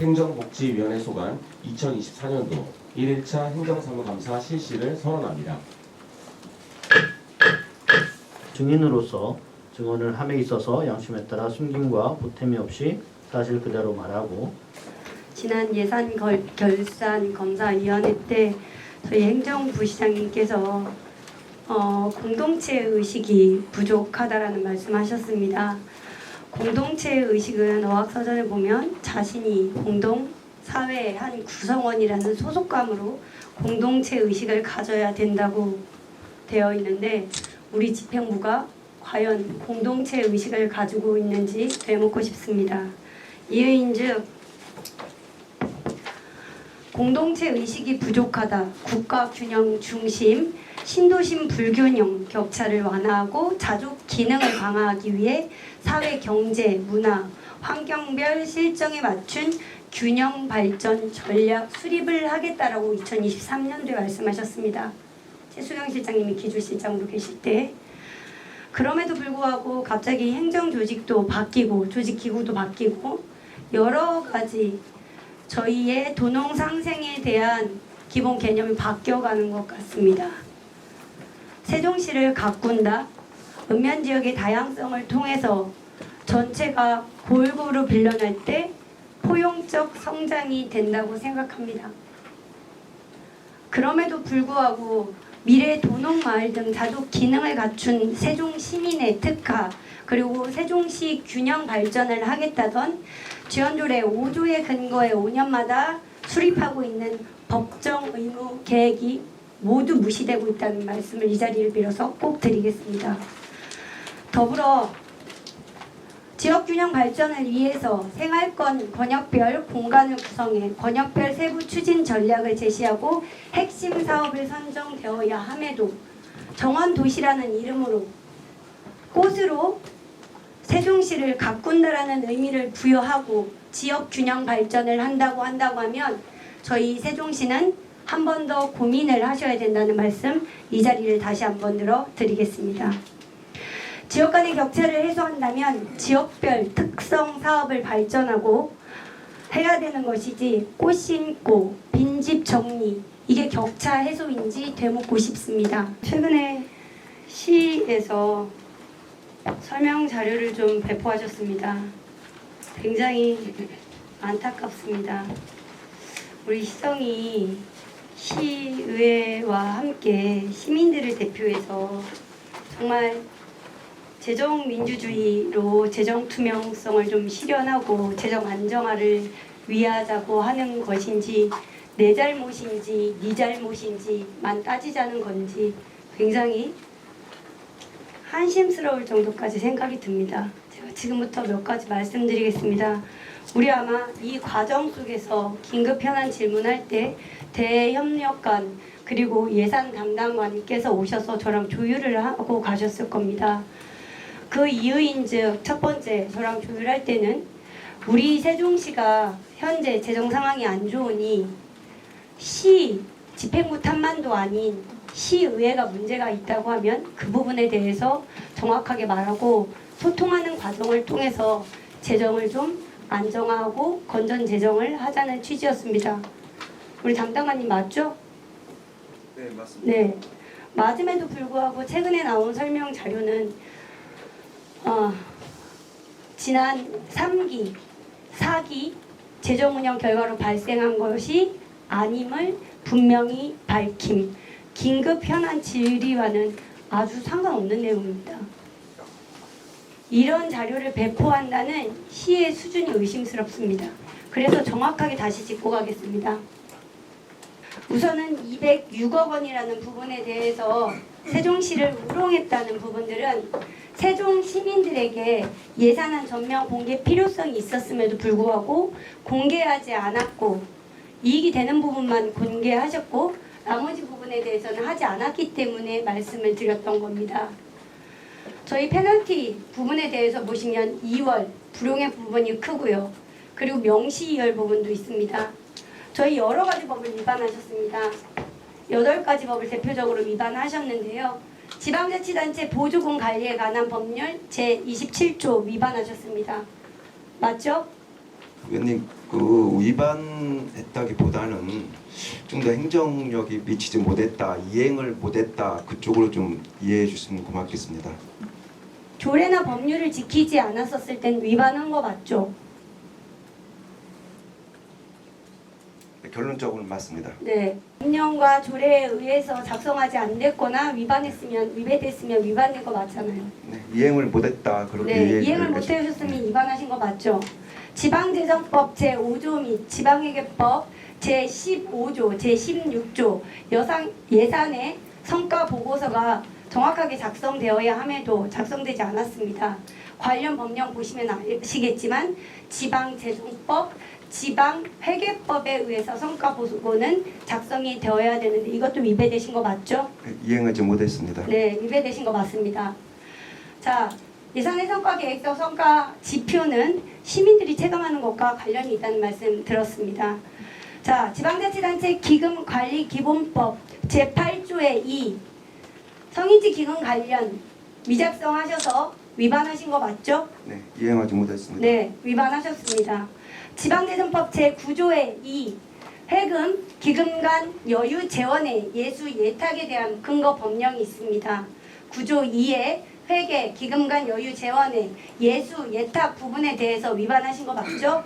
행정복지위원회 소관 2024년도 1일차 행정사무감사 실시를 선언합니다. 증인으로서 증언을 함에 있어서 양심에 따라 숨김과 보탬이 없이 사실 그대로 말하고 지난 예산결산검사위원회 때 저희 행정부시장님께서 공동체 의식이 부족하다라는 말씀하셨습니다. 공동체 의식은 어학서전에 보면 자신이 공동사회의 한 구성원이라는 소속감으로 공동체 의식을 가져야 된다고 되어 있는데 우리 집행부가 과연 공동체 의식을 가지고 있는지 되묻고 싶습니다. 이의인즉 공동체 의식이 부족하다. 국가 균형 중심, 신도심 불균형 격차를 완화하고 자족 기능을 강화하기 위해 사회, 경제, 문화, 환경별 실정에 맞춘 균형 발전 전략 수립을 하겠다라고 2023년도에 말씀하셨습니다. 최수경 실장님이 기조실장으로 계실 때. 그럼에도 불구하고 갑자기 행정 조직도 바뀌고 조직 기구도 바뀌고 여러 가지 저희의 도농 상생에 대한 기본 개념이 바뀌어가는 것 같습니다. 세종시를 가꾼다. 읍면지역의 다양성을 통해서 전체가 골고루 빌려날 때 포용적 성장이 된다고 생각합니다. 그럼에도 불구하고 미래 도농마을 등 자족 기능을 갖춘 세종 시민의 특화 그리고 세종시 균형 발전을 하겠다던 지원조례 5조의 근거에 5년마다 수립하고 있는 법정 의무 계획이 모두 무시되고 있다는 말씀을 이 자리를 빌어서 꼭 드리겠습니다. 더불어 지역균형 발전을 위해서 생활권 권역별 공간을 구성해 권역별 세부 추진 전략을 제시하고 핵심 사업을 선정되어야 함에도 정원도시라는 이름으로 꽃으로 세종시를 가꾼다라는 의미를 부여하고 지역균형 발전을 한다고 하면 저희 세종시는 한 번 더 고민을 하셔야 된다는 말씀 이 자리를 다시 한번 드리겠습니다. 지역 간의 격차를 해소한다면 지역별 특성 사업을 발전하고 해야 되는 것이지 꽃 심고 빈집 정리 이게 격차 해소인지 되묻고 싶습니다. 최근에 시에서 설명 자료를 좀 배포하셨습니다. 굉장히 안타깝습니다. 우리 시정이 시의회와 함께 시민들을 대표해서 정말 재정 민주주의로 재정 투명성을 좀 실현하고 재정 안정화를 위하자고 하는 것인지 내 잘못인지 네 잘못인지만 따지자는 건지 굉장히 한심스러울 정도까지 생각이 듭니다. 제가 지금부터 몇 가지 말씀드리겠습니다. 우리 아마 이 과정 속에서 긴급 현안 질문할 때 대협력관 그리고 예산 담당관님께서 오셔서 저랑 조율을 하고 가셨을 겁니다. 그 이유인즉 첫 번째 저랑 조율할 때는 우리 세종시가 현재 재정 상황이 안 좋으니 시 집행부 탓만도 아닌 시의회가 문제가 있다고 하면 그 부분에 대해서 정확하게 말하고 소통하는 과정을 통해서 재정을 좀 안정화하고 건전 재정을 하자는 취지였습니다. 우리 담당관님 맞죠? 네, 맞습니다. 네. 맞음에도 불구하고 최근에 나온 설명 자료는 지난 3기, 4기 재정운영 결과로 발생한 것이 아님을 분명히 밝힘. 긴급 현안 질의와는 아주 상관없는 내용입니다. 이런 자료를 배포한다는 시의 수준이 의심스럽습니다. 그래서 정확하게 다시 짚고 가겠습니다. 우선은 206억 원이라는 부분에 대해서 세종시를 우롱했다는 부분들은 세종 시민들에게 예산안 전면 공개 필요성이 있었음에도 불구하고 공개하지 않았고 이익이 되는 부분만 공개하셨고 나머지 부분에 대해서는 하지 않았기 때문에 말씀을 드렸던 겁니다. 저희 페널티 부분에 대해서 보시면 2월 불용의 부분이 크고요. 그리고 명시이월 부분도 있습니다. 저희 여러 가지 법을 위반하셨습니다. 8가지 법을 대표적으로 위반하셨는데요. 지방자치단체 보조금 관리에 관한 법률 제27조 위반하셨습니다. 맞죠? 의원님, 그 위반했다기보다는 좀 더 행정력이 미치지 못했다, 이행을 못했다 그쪽으로 좀 이해해 주시면 고맙겠습니다. 조례나 법률을 지키지 않았었을 땐 위반한 거 맞죠? 네, 결론적으로는 맞습니다. 네. 법령과 조례에 의해서 작성하지 않았거나 위반됐으면 위반된 거 맞잖아요. 네, 이행을 못했다 그렇게 네, 이해를 이행을 못 해주셨으면 위반하신 거 맞죠? 지방재정법 제5조 및 지방회계법 제15조, 제16조 예산의 성과 보고서가 정확하게 작성되어야 함에도 작성되지 않았습니다. 관련 법령 보시면 아시겠지만 지방재정법, 지방회계법에 의해서 성과 보고는 작성이 되어야 되는데 이것도 위배되신 거 맞죠? 이행하지 못했습니다. 네, 위배되신 거 맞습니다. 자, 예산의 성과 계획서 성과 지표는 시민들이 체감하는 것과 관련이 있다는 말씀 들었습니다. 자, 지방자치단체 기금관리기본법 제8조의 2 성인지 기금 관련 미작성하셔서 위반하신 거 맞죠? 네, 이행하지 못했습니다. 네, 위반하셨습니다. 지방재정법 제9조의 2 회금, 기금간 여유 재원의 예수 예탁에 대한 근거 법령이 있습니다. 9조 2에 회계, 기금간 여유 재원의 예수 예탁 부분에 대해서 위반하신 거 맞죠?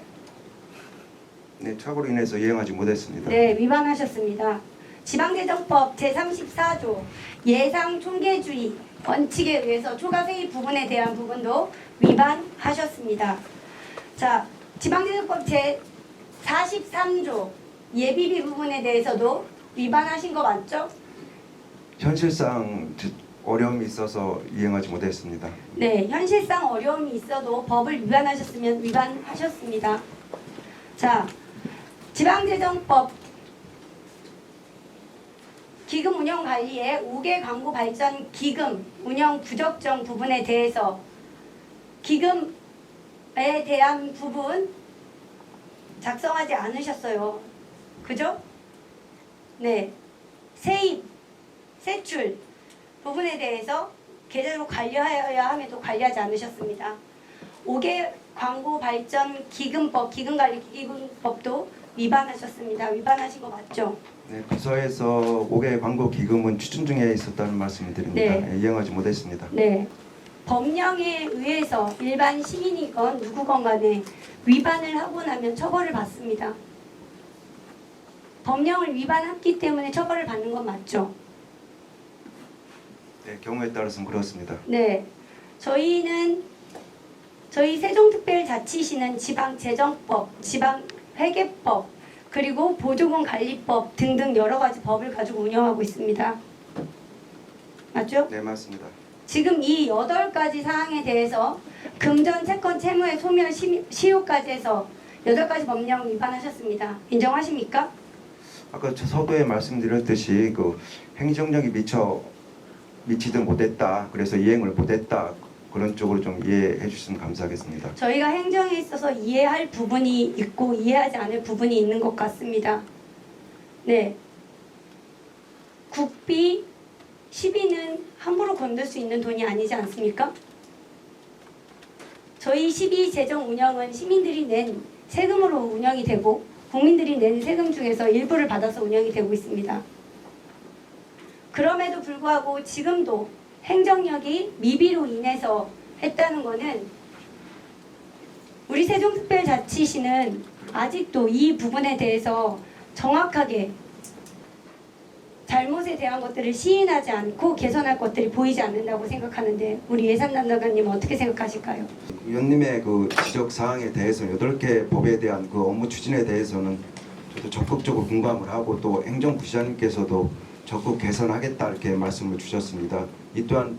네, 착오로 인해서 이행하지 못했습니다. 네, 위반하셨습니다. 지방재정법 제34조 예상 총계주의 원칙에 의해서 초과세입 부분에 대한 부분도 위반하셨습니다. 자, 지방재정법 제43조 예비비 부분에 대해서도 위반하신 거 맞죠? 현실상 어려움이 있어서 이행하지 못했습니다. 네, 현실상 어려움이 있어도 법을 위반하셨으면 위반하셨습니다. 자, 지방재정법 기금 운영 관리의 5개 광고 발전 기금 운영 부적정 부분에 대해서 기금에 대한 부분 작성하지 않으셨어요. 그죠? 네. 세입, 세출 부분에 대해서 계좌로 관리하여야 함에도 관리하지 않으셨습니다. 5개 광고 발전 기금법, 기금관리 기금법도 위반하셨습니다. 위반하신 거 맞죠? 네, 부서에서 5개 광고 기금은 추진 중에 있었다는 말씀을 드립니다. 네. 네, 이행하지 못했습니다. 네. 법령에 의해서 일반 시민이건 누구건 간에 위반을 하고 나면 처벌을 받습니다. 법령을 위반했기 때문에 처벌을 받는 건 맞죠? 네, 경우에 따라서는 그렇습니다. 네. 저희 세종특별자치시는 지방재정법, 지방회계법, 그리고 보조금 관리법 등등 여러 가지 법을 가지고 운영하고 있습니다. 맞죠? 네, 맞습니다. 지금 이 8가지 사항에 대해서 금전, 채권, 채무의 소멸, 시효까지 해서 8가지 법령 위반하셨습니다. 인정하십니까? 아까 저 서두에 말씀드렸듯이 그 행정력이 미치지 못했다. 그래서 이행을 못했다. 그런 쪽으로 좀 이해해 주시면 감사하겠습니다. 저희가 행정에 있어서 이해할 부분이 있고 이해하지 않을 부분이 있는 것 같습니다. 네. 국비 12는 함부로 건들 수 있는 돈이 아니지 않습니까? 저희 12 재정 운영은 시민들이 낸 세금으로 운영이 되고 국민들이 낸 세금 중에서 일부를 받아서 운영이 되고 있습니다. 그럼에도 불구하고 지금도 행정력이 미비로 인해서 했다는 것은 우리 세종특별자치시는 아직도 이 부분에 대해서 정확하게 잘못에 대한 것들을 시인하지 않고 개선할 것들이 보이지 않는다고 생각하는데 우리 예산담당관님 어떻게 생각하실까요? 위원님의 그 지적 사항에 대해서 8개 법에 대한 그 업무 추진에 대해서는 저도 적극적으로 공감을 하고 또 행정부시장님께서도 적극 개선하겠다 이렇게 말씀을 주셨습니다. 이 또한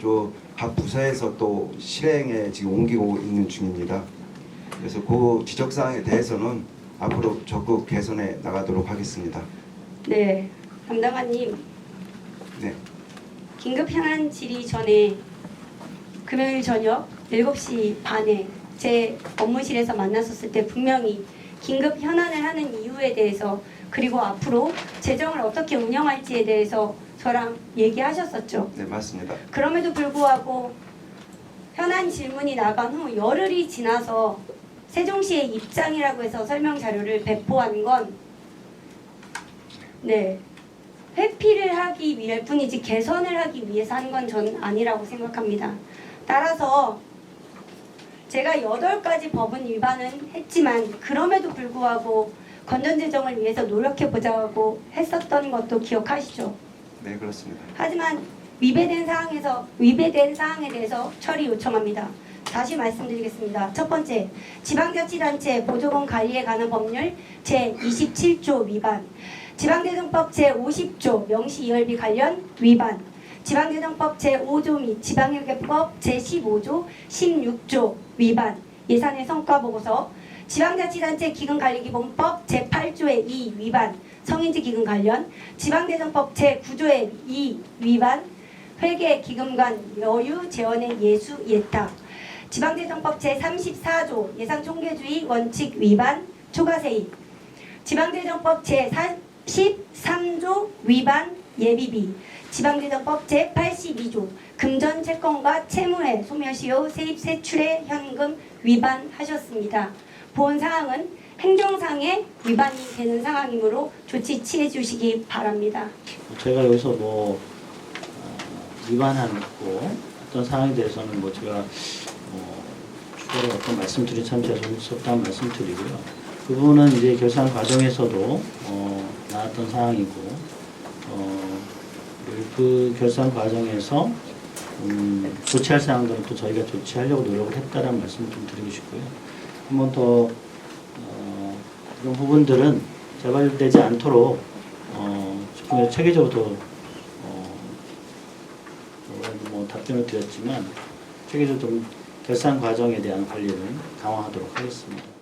각 부서에서 또 실행에 지금 옮기고 있는 중입니다. 그래서 그 지적 사항에 대해서는 앞으로 적극 개선해 나가도록 하겠습니다. 네, 담당관님. 네. 긴급 현안 질의 전에 금요일 저녁 7시 반에 제 업무실에서 만났었을 때 분명히 긴급 현안을 하는 이유에 대해서 그리고 앞으로 재정을 어떻게 운영할지에 대해서 저랑 얘기하셨었죠. 네, 맞습니다. 그럼에도 불구하고 현안 질문이 나간 후 열흘이 지나서 세종시의 입장이라고 해서 설명 자료를 배포한 건 회피를 하기 위할 뿐이지 개선을 하기 위해서 한 건 저는 아니라고 생각합니다. 따라서 제가 8가지 법은 위반은 했지만 그럼에도 불구하고 건전재정을 위해서 노력해보자고 했었던 것도 기억하시죠? 네, 그렇습니다. 하지만 위배된 사항에 대해서 처리 요청합니다. 다시 말씀드리겠습니다. 첫 번째, 지방자치단체 보조금 관리에 관한 법률 제27조 위반, 지방재정법 제50조 명시이월비 관련 위반, 지방재정법 제5조 및 지방회계법 제15조, 16조 위반, 예산의 성과보고서, 지방자치단체 기금관리기본법 제8조의 2 위반, 성인지 기금 관련, 지방재정법 제9조의 2 위반, 회계기금관 여유 재원의 예수 예탁, 지방재정법 제34조 예산총계주의 원칙 위반, 초과세입, 지방재정법 제43조 위반 예비비, 지방재정법 제82조 금전 채권과 채무의 소멸시효 세입 세출의 현금 위반하셨습니다. 본 사항은 행정상의 위반이 되는 상황이므로 조치 취해 주시기 바랍니다. 제가 여기서 위반한 어떤 사항에 대해서는 제가 추가로 어떤 말씀드리 참 죄송스럽다는 말씀드리고요. 그 부분은 이제 결산 과정에서도 나왔던 사항이고 그 결산 과정에서 조치할 사항들은 또 저희가 조치하려고 노력을 했다는 말씀을 좀 드리고 싶고요. 한 번 더 이런 부분들은 재발되지 않도록 체계적으로 더 답변을 드렸지만 체계적으로 좀 결산 과정에 대한 관리를 강화하도록 하겠습니다.